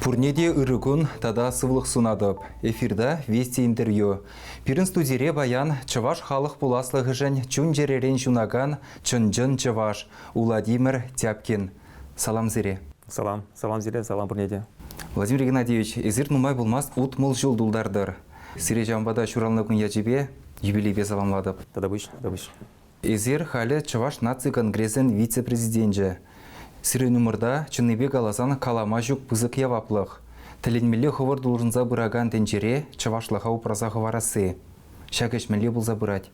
Пурнеде ырыгун тада сывлық сунадып. Эфирда вести интервью. Пирин студире баян чываш халық пуласлығы жын чун жеререн жунаган чын-жын чываш Владимир Тяпкин. Салам зире. Салам зире, салам Пурнеде. Владимир Геннадьевич, изир нумай булмас утмыл жыл дулдардыр. Сире жамбада шуралнығын яжибе юбилейбе саламладып. Тада бұш. Изир халі чываш наци конгрессен вице-президенті. Сирі нумырда чынныбе галазан калама жүк пызык яваплық. Тілінмелі хывыр дұлжынза бұраган тенжере чывашлыға упраза хыварасы. Шәкешмелі бұл забырать.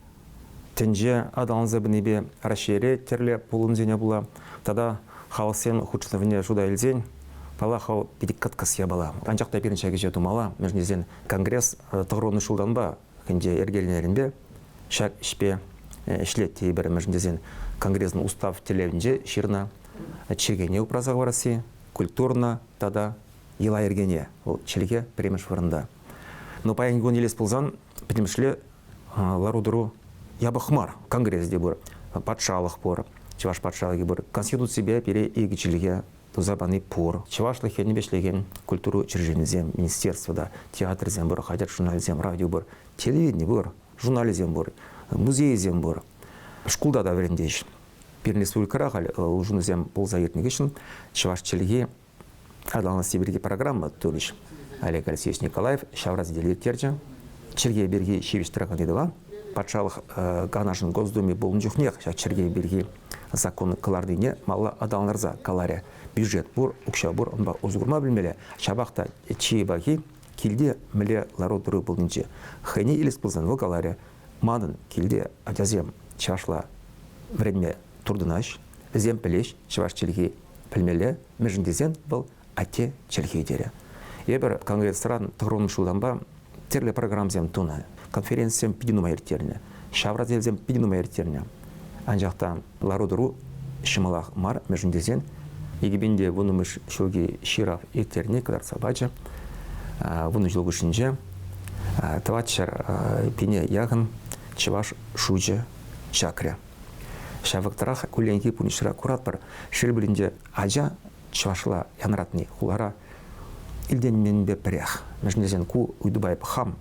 Тенже адалынза бінебе рашере терле пулын зене була. Тада халсен худшылывыне жуда елзен. Пала хау педикаткас я бала. Анчақта бірін шәкеше тумала. Межнезен конгресс тұғыруны шулдан ба. Хенде ергелінерінде шәк ішпе ішлет тей бірі межнезен конгрессын устав телевинже ширна. Чергене упраза варасы, культурно, тада ела ергене, челге премеш варында. Но паян гон елес пылзан, петемшле ларудыру ябықмар, конгресс де бұр, патшалық бұр, чеваш патшалығы бұр, конституция бе пере еги челге тузабаны пұр. Чевашлық хені бешлеген культуру черженізем, министерствода, театрзем бұр, хадер журнализем, радио бұр, телевидение бұр, журнализем бұр, музейзем бұр, шкулда да верендейш. Пирин республикара ұжынызем болза ертінігішін чеваш челге адалына сибирге программа төліш. Олег Алексеевич Николаев шавраз делеттерді. Челге берге шевіштіраған едіға. Патшалық ғанашын Госдуме болын жүхнеқ. Челге берге законы кылардыне мала адалынарза каларе бюджет бұр, ұқша бұр, онба ұзғырма білмелі. Шабақта чей бағи келде міле лародыры болынче. Хэне елес болзан бұл каларе мадын келде адязем чевашла время турдынаш, зем пілеш, чеваш челге пілмелі, межіндезен бұл ате челге дері. Ебір конгресс-ран тұғырын шулданба терлі программзем туна, конференциям пидинума ертеріне, шавразелзем пидинума ертеріне. Анжақта ларудыру шымалақ мар межіндезен, егебенде вұнымыш шоге ширав ертеріне кадар сабачы, вұны жылғышынже, таватшар пене яғын чеваш шуджы чакря. Шавықтырақ көленге пунишыра курат бар. Шел білінде ажа чывашла янратны хулара илден менбе прях. Межнезен ку уйдубайып хам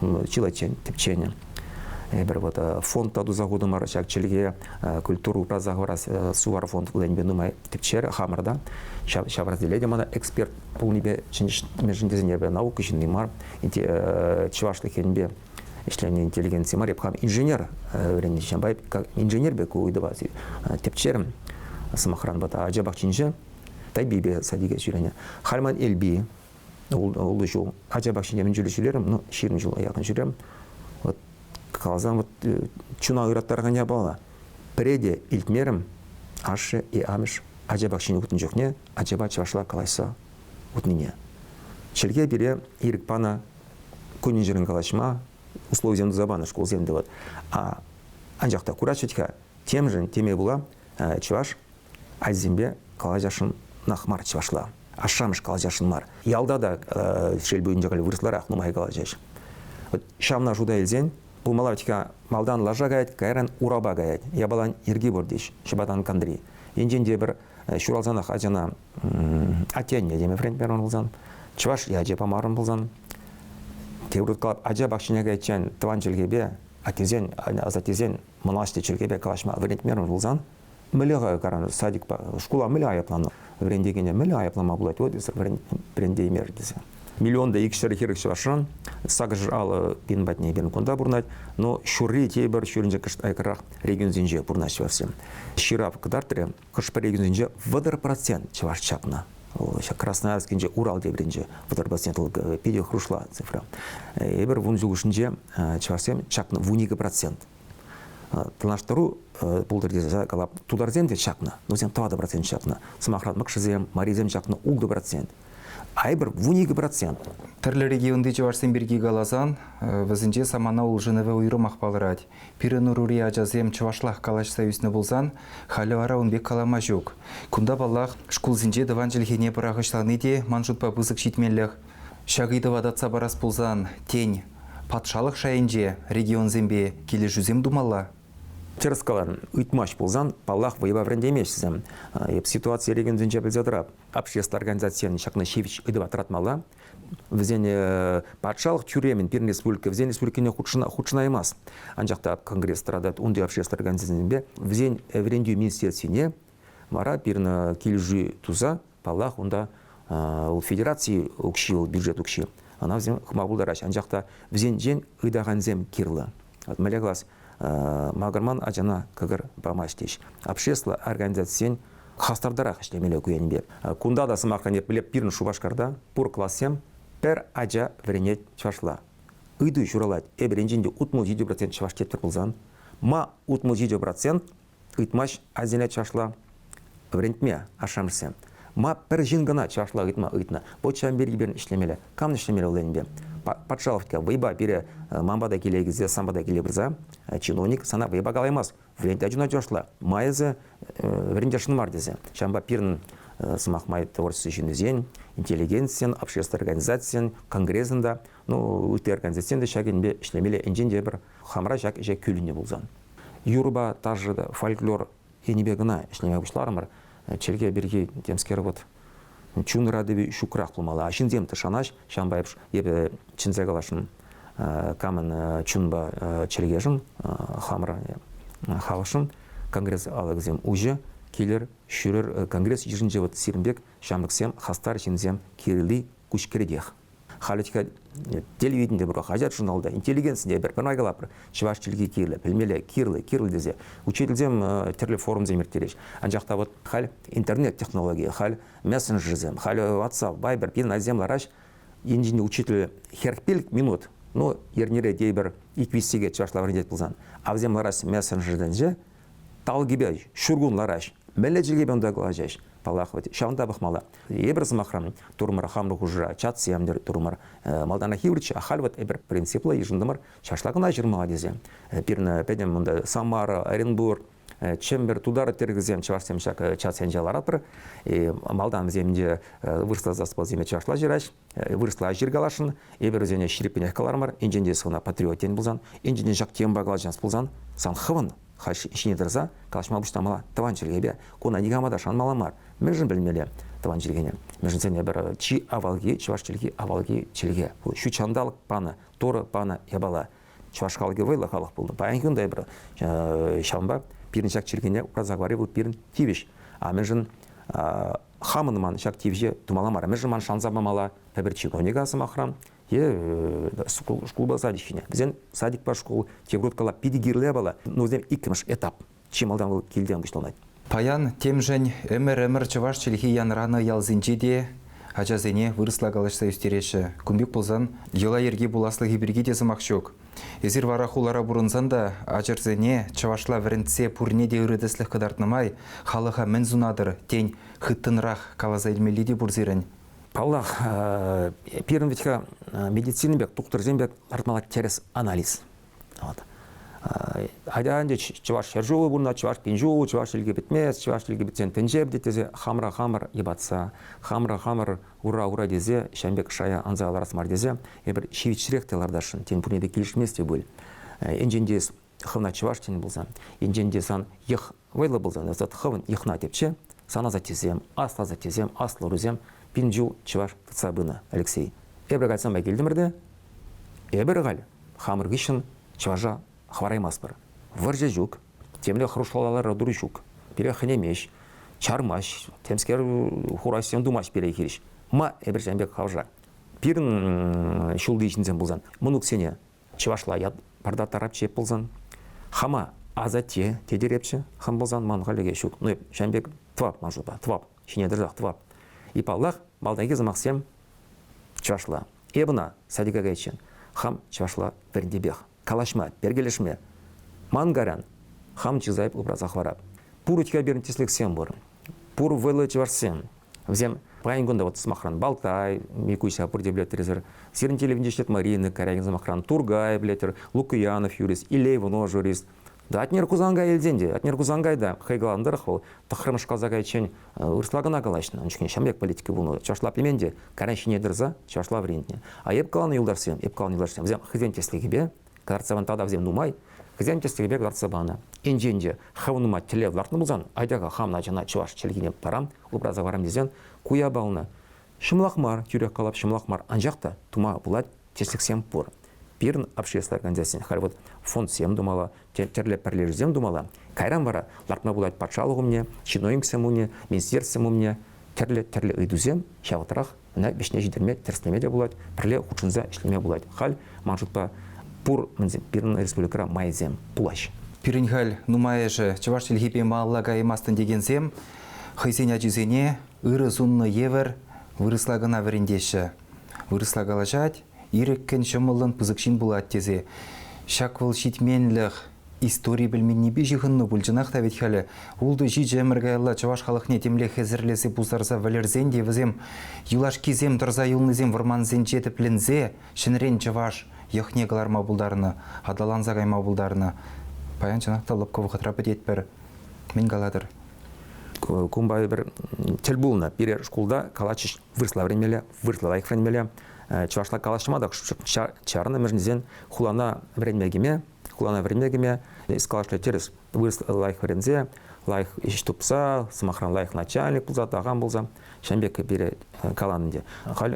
чилачен тепчене. Бір вот фонд таду загоду мар шак челге культуру празагварас сувар фонд уленбе нумай тепчер хамарда. Шавраз деледе мана эксперт пулнибе чиниш межнезен бе наука жинный мар чывашлы хенбе Ишлене интеллигенция мареп хам инженер вренничен бай как инженер беку уйдыба тепчерим самохран бата ажабак чинже тайбибе садиге жүрене хальман элби улы жол ажабак чинжем жүрүшүлерим ну ширин жол аягын жүрем вот калзам вот чуна ыраттарга не бала преде илтмерим ашы и амиш ажабак чинь утун жокне ажаба чавашла калайса утнине челге бире ирик пана кунин жерин калашма условия земды забаны школ земді вот. А анжақта курачетка тем же теме була чеваш айзембе калажашын нахмар чевашла. Ашамыш калажашын мар. Ялда да шел бүйінде калі вырыслар ақнумай калажаш. Вот шамна жуда елзен бұл малавтика малдан лажа гайд, кайран ураба гайд. Ябалан ерге бордеш, шабадан кандри. Енженде бір шуралзанақ ажана атяне деме френд берон болзан. Чеваш яже памарын болзан. Теурут калап ажа бақшынеге етчен тван челгебе, атезен, азатезен, мұнашты челгебе калашма варентмерін жылзан. Мүліға қараны садик ба, школа мүлі аяпланы. Варендегене мүлі аяплама бұлайт, вот варендей мер десе. Миллионда екшері херекші башын, сағыжыр алы бен бәтіне бен конда бұрнайт, но шүрі тейбір шүрінже кішт айқырақ регион зенже бұрнайшы барсем. Ширап кыдартыры, кышпы регион зенже вадыр процент чеваш чапна. Красноярскинже Урал дебринже вадарбасентл педио хрушла цифра. Эбер вунзугушинже чаварсем чакна в 2%. Тлаштару пулдердезе калап тударзем де чакна, но зем 2% чакна. Самахрат макшизем, маризем чакна 1%. Айбер в 2%. Тірлі регионды чаварсен берге галазан, візінже самана улжынывы уйрым ақпалырад. Пиренурури ажазем чавашлах калаш союзны болзан, халі вара унбек калама жүк. Кунда баллах шкулзінже дыван жылхене бірағышланы де манжутпа бұзық жетмелік. Шағыды вадатса барас болзан, тень, патшалық шайынже регион зембе келі жүзем думалла. Терскалар үйтмаш болзан, паллах вайба врендемешсізім. Ситуация реген дүнже білзадырап. Общественная организацияны шақны шевич үді батыратмала. Візен патшалық тюремен пирн республика, візен республикіне худшына емес. Анжақта конгресс тарадат, онды общественная организацияны візен врендеу министерствіне мара пирн келжі туза, паллах онда федерации ұқши, бюджет ұқши. Ана візен хмабылдараш. Анжақта візен жен үдағанзем кирлы. Мәлеглас Магарман ажана кагыр бамаштеш. Общественная организация хастардарах иштемеле куенбе. Кунда да самакан билеп пирн шубашкарда пур классем пер ажа вренет чашла. Ыйду журалать эбренжинде утмул 7% чаваш тетпер булзан. Ма утмул 7% ыйтмаш азене чашла врентме ашамсем. Ма пер жингана чашла ыйтма ыйтна. Бочам берги берн иштемеле. Кам иштемеле оленбе. Патшаловка вайба бере мамбада келегізе, самбада келебірза, чиновник сана вайба қалаймас. Вренде ажуна жошла. Майызы вренде шынмар дезе. Шамба пирн сымақ май творчество жинезен, интеллигенциен, общественная организациян, конгрессында, үтті организациян шагенбе ішлемеле энженде бір хамра жак күліне болзан. Юрба, тажыда, фольклор, енебе гына ішлеме бұшларымыр. Челге берге темскер вот. Чунра деби шукрах плумала. Ашинзем тышанаш, шамбайбш, ебе чинзегалашын камен чунба челгежин, хамра халашын, конгресс алагзем уже, келер, шүрер, конгресс ежинже вот сирмбек, шамбексем, хастар шинзем, кирилли, кучкередех. Халечка телевидение бұрға хажат журналда, интеллигенция бір айгалапыр, чываш тілге кирлі, білмелі, кирлі дезе. Учителзем терлі форум земертереш. Анжақта вот хал интернет технология, хал мессенджерзем, хал WhatsApp, Viber, пин аземлараш, енжінде учитель херкпелік минут, но ернере дейбір иквистеге чывашлавыр дет бұлзан. Авземлараш мессенджерден же, талгебе, шургунлараш, мәледжілге бәнді ғылажаш. Палахвати, шаунда бахмала. Ебер замахрам, турмар хамру хужра, чат сиямдер турмар, малдана хиврич, ахальват ебер принципла ежіндамар, шашлағына жырмаға дезе. Пирна педем мұнда Самара, Оренбург, Чембер, тудары тергізем, чаварсем шак чат сенжаларатыр. Малдан земде вырсла заспал земе чашла жираш, вырсла жиргалашын, ебер зене ширипенех калармар, инженде сына патриотен бұлзан, инженде жак тем багалажан бұлзан, сан хывын. Хаш işine dırza, kalaşma buştamala tavançılığı kona nigama şan malamar. Mecbur bilmeli tavançılığı. Mecbur sen bir çi avalgi, çuvaşçılığı avalgi çılığı. Bu şu çandalık bana, doğru bana yabala. Çuvaşkalığı vayla kalık buldum. Bayan günde bir şamba birin şak çılığına urazagvari bu birin tiviş. Mecbur hamınman şak tivişe tumalamar. Mecbur man şanzamamala bir чиновника самахрам. Школа садищине. Bizden sadik бар школ тевроткала педигирле бала. Но зем икмеш этап. Чималдан был килден бушланать. Паян темжен эмер чаваш челхи янраны ялзинчиде ажазене вырысла галашса үстереші. Күмбек болзан ела ерге буласлығы бірге де замақшок. Езір варахулара бұрынзан да ажарзене чавашла вірінтсе пурне де үредіслік қыдартнымай халыға мінзунадыр тень хыттынрақ калаза илмелі де бұрзерін. Паллах, первым ведь медицинный бег, доктор Зембек, артмала через анализ. Айданде чуваш шержу бурна, чуваш пинжу, чуваш илге битмес, чуваш илге битсен пенжеб детезе, хамра ебатса, хамра ура дезе, шамбек шая анзаларас мар дезе, ебір шивичрек телардашын, тен пунеде келішместе бұл. Энжендес хывна чуваш тен болзан, энжендесан ех вайлы болзан, зат хывын ехна тепче, сана затезем, асла рузем, Пинджу чуваш тцабына Алексей. Эбір қайтсам бай келдімірді, эбір қал, хамыр кишін чуважа хвараймаспыр. Вырже жүк, темле хрушалалар дұры жүк, пере хынемеш, чармаш, темскер хурасен думаш пере кереш. Ма эбір жәнбек хавжа. Пирін шулды ішінзен болзан. Мұнық сене чувашла яд парда тарап чеп болзан. Хама азатте тедерепші хам болзан манғалеге жүк. Ну, жәнбек твап мажуба, твап, шинедірзақ твап. И паллах балдайге замақсем чувашла. Эбіна садига гайчен. Хам чувашла верндебех. Калашма, пергелешме. Мангаран. Хам чизайп образа хвараб. Пуручка бернтислік сем бұр. Пур вэлы чувашсем. Взем пайнгунда вот смахран Балтай, Микуйся пурдеблет резер. Сирнтеле вендештет Марины, Карягин замахран Тургай, блетер, Лукуянов юрист, Илеевно юрист. Да отнер кузангай елденде, отнер кузангай да, хайгаландырық ол, тұқырмыш қазағай чен ұрслагына қалашын, аншкен шамбек политики бұлны, чашла племенде, караншине дырза, чашла врентне. А еп қаланы юлдарсем, взем хызен теслігі бе, карцаван тада взем нумай, хызем тестегебек лартса бана. Инженде хавнума теле лартны булзан, айдага хамна жана чуваш челгине парам, образа барам дезен, куя балны. Шымлахмар, тюрек калап шымлахмар анжакта тума булат теслексем пор. Пирн общественная организация, хар вот фонд сем думала, терле перлежзем думала. Кайран бара, лартна булат патшалыгы мне, чиноимксем мне, министерством мне, терле ыйдузем, шаватрах, на бешне жидерме, терслеме де булат, перле хучынза ишлеме булат. Халь, манжутпа пур пирн республикара майзем булаш. Пиринхаль нумаеже чаваш телхипе маллага емастын дегенсем, хайсеня жүзене, ыры сунны евер, вырысла гына верендеші. Вырысла галажать, иреккен шымылын пызыкшин булат тезе. Шаквыл шитменліх история білменне бежіғынны бұлжынақ та ветхалі. Улды жи жеміргайлы чаваш халықне темле хезірлесі бұзарса валерзен девізем, юлаш кезем тұрза юлнызем вырманзен жетіп лінзе, шынрен чаваш яхне галарма бұлдарыны, адаланза гайма бұлдарыны. Паян чанақта лапқа вғытра бідет бір мен галадыр. Кумбай бір тел булна, пире школда калачыш вырсла времеле, вырсла лайк времеле, чавашла калашмада, чарны мержнезен хулана времегеме, искалашлы терес вырсла лайк врензе, лайк иштупса, самахран лайк начальник булза, тағам булза, шамбек пире каланынде. Хал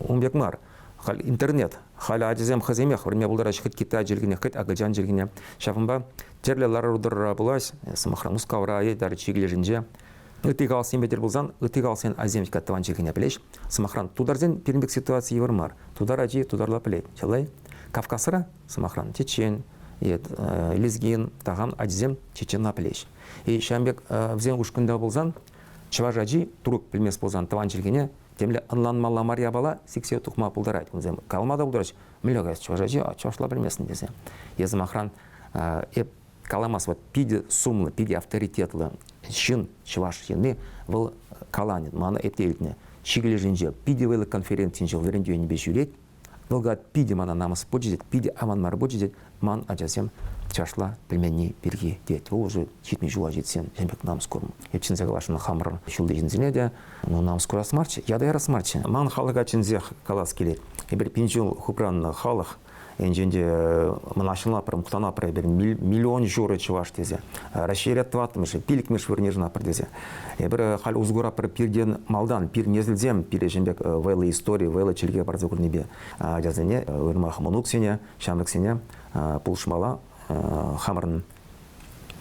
умбек мар, хал интернет, хал адизем хаземех, время булдараш хит Китай жергене, хит Агылжан жергене, шафынба терле лары удырра булась, самахран мускавра дары чигіле жинже, ытык алсен бедер булзан, ытык алсен азем каттаван жергене білеш, самахран тударзен пермбек ситуация евармар, тудар аджи, тударла білет, чалай, Кавказыра, самахран, чечен, лезгин, тағам адизем чечен напілеш. И шамбек взен ушкында булзан, чаваш аджи, турук білмес булзан таван жергене, темле анланмалла мария бала, сексия тухма булдарайт. Калмада булдарач, милягайс чаваш аджи, чавашла білмесін десе. Езамахран, каламас вот пиде сумлы, пиде авторитетлы, шын чаваш ені, бұл каланет, маны эптейлітіне, шигілі жинже, пиде вейлі конференциин жыл верендеуіне бе жүрет, Долгат пиде мана намыс боджидет, пиде аванмар боджидет, ман аджасем чашла пельмени берги дет. Ол уже читми жула жетсен, жембек намыс көрм. Епчин загалашын хамыр шулды жинзине де, но намыс көрас марчы, яда ярас марчы. Ман халыга чинзех калас келет. Ебір пинжил хупран халық, энженде манашынла пырым, құтана пыры бір миллион журы чываш дезе. Расширят тватымышы, пилік меш вырнежна пыр дезе. Ебір хал узгура пыр пирден малдан, пир незілзем, пире жембек вайлы истории, вайлы челге барзы көрнебе. Жазыне, өрмақ мұнук сене, шамрық сене, пулшмала, хамырын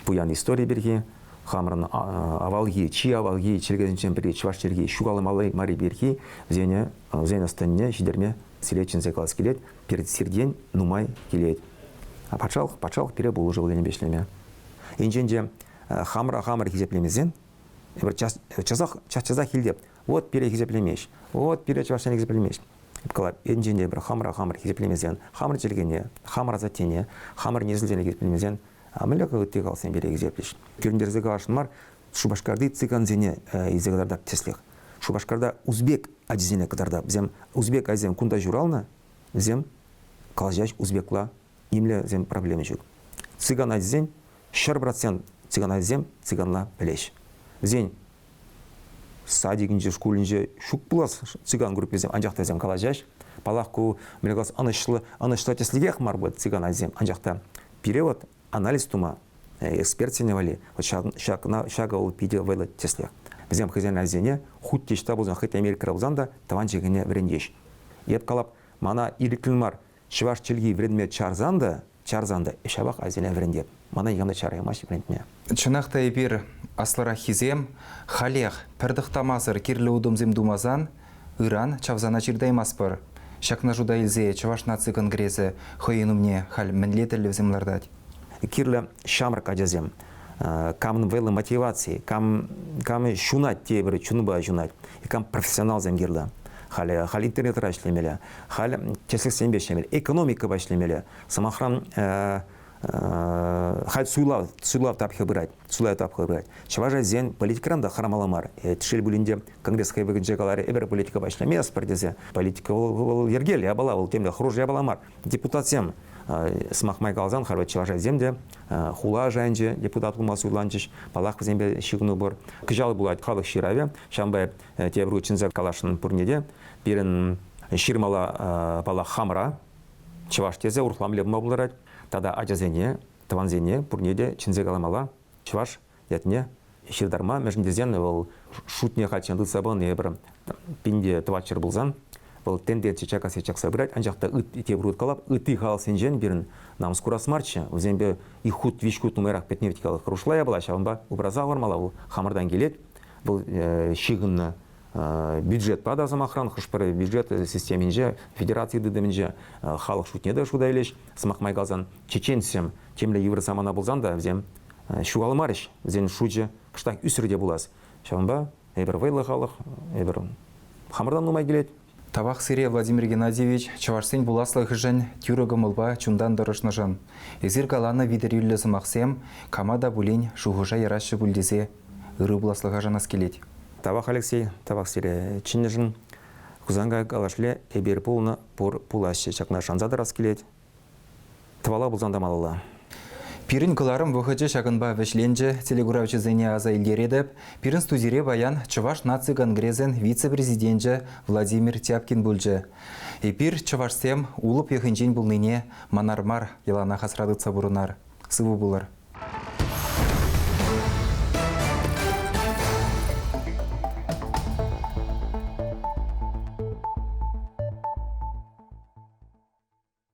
пуян история берге, хамырын авалги, чи авалги, челгезінчен бірге, чываш челге, шугалы малы мари берге, зене станне, жидерме, селечин зекалас келет, перед серден нумай келет. Патшалық пере бұл уже бұлден бешлеме. Инженде хамыр хизеплемезен, чазақ хилдеп, вот пере хизеплемеш, вот пере чавашен хизеплемеш. Инженде бір хамыр хизеплемезен, хамыр челгене, хамыр азатене, хамыр незілден хизеплемезен, амылығы өтте қалсен бере хизеплеш. Көріндерзі қалашын мар, шубашкарды циган зене изегаларда теслех. Шубашкарда узбек адизене кадарда, зем узбек азем кунда журална, зем калжач узбекла имле зем проблемы жүк. Циган адизен, 4% циган адизем, циганла білеш. Зен садигінже, школінже шук булас циган группе зем, анжақта зем калажач, палақку мелегас анышлы теслигех мар бұд циган адизем, анжақта перевод, анализ тума, эксперт сеневали, шага ол пиде вайлы теслех. Бізем хызен әлзене, худ тешта болзан, хыт Америка болзан да, таван жегіне врендеш. Еп қалап, мана ириклінмар, чываш челги вредме чарзанда, ешабақ әлзене врендеп. Мана егамда чарайымаш врендме. Чынақта епер аслара хизем, халех, пірдіқтамазыр керлі удымзем думазан, Иран чавзана чирдаймаспыр. Шакна жуда илзе, чываш наци конгрезі, хойынумне хал мінлетілі вземлардать. Керлі шамрак аджазем. Кам вэлы мотивации, кам шунать те бір чунба жунать, и кам профессионал земгерла. Хал интернет рашлемеле, хал тесек сенбешемеле, экономика башлемеле, самахрам хал суйлав тапхы брать, Чаважа зен политикаранда харамаламар. Тишел булинде конгресс хайвыгынже каларе эбер политика башлемес пардезе. Политика ол ергел, я бала, ол темде хруж я баламар. Депутатсем смахмай калзан харват чаважа земде, хула жанже, депутат кулмасы уйланчыш, палах зембе шигну бор. Кыжалы булайт халық шираве, шамбай тебру чинзак калашын пурнеде, бирен ширмала палах хамра, чаваш тезе урхламле буларать. Тада аджазене, Таванзене, пурнеде, чинзе каламала, чуваш, ятне, шилдарма, межіндезен, ол шутне хачанды сабын, ебір пинде твачер болзан, ол тенде чечака сечак собирать, анжақта ите бұрут қалап, ыты хал сенжен бірін намыс курас марча, өзенбе и худ вишкут нумерах петневтикалық рушлая была, шаванба образа вармала, ол хамырдан келет, бұл шигынны бюджет пада замахран, хышпыры бюджет системинже, федерации дыдыминже халық шутнеді шудайлеш, смақмай қалзан чеченсем, темле евро самана болзан да, взем шуғалы марыш, взен шуджи қыштақ үсірде болас. Шаванба, эбір вайлы халық, эбір хамырдан нумай келет. Тавах сире Владимир Геннадьевич, чаварсен буласлы хыжын тюрыгы мылба чундан дырышны жын. Эзир галаны видер максем, камада булень шухыжа ярашы бульдезе ыры буласлыға жанас келет. Тавах Алексей, тавах сире чиннежін, кузанга галашле эбер пулны пур пулашы чакна шанзады рас келет. Тавала бұлзанда малыла. Пирин кыларым выходжы шагынба вешленже телегуравчы зене аза илгередіп, пирин студире баян Чуваш наци конгрезен вице-президентже Владимир Тяпкин бульжы. Эпир Чувашсем улып ехінжен бұлныне манармар елана хасрадыца бұрынар. Сывы бұлар.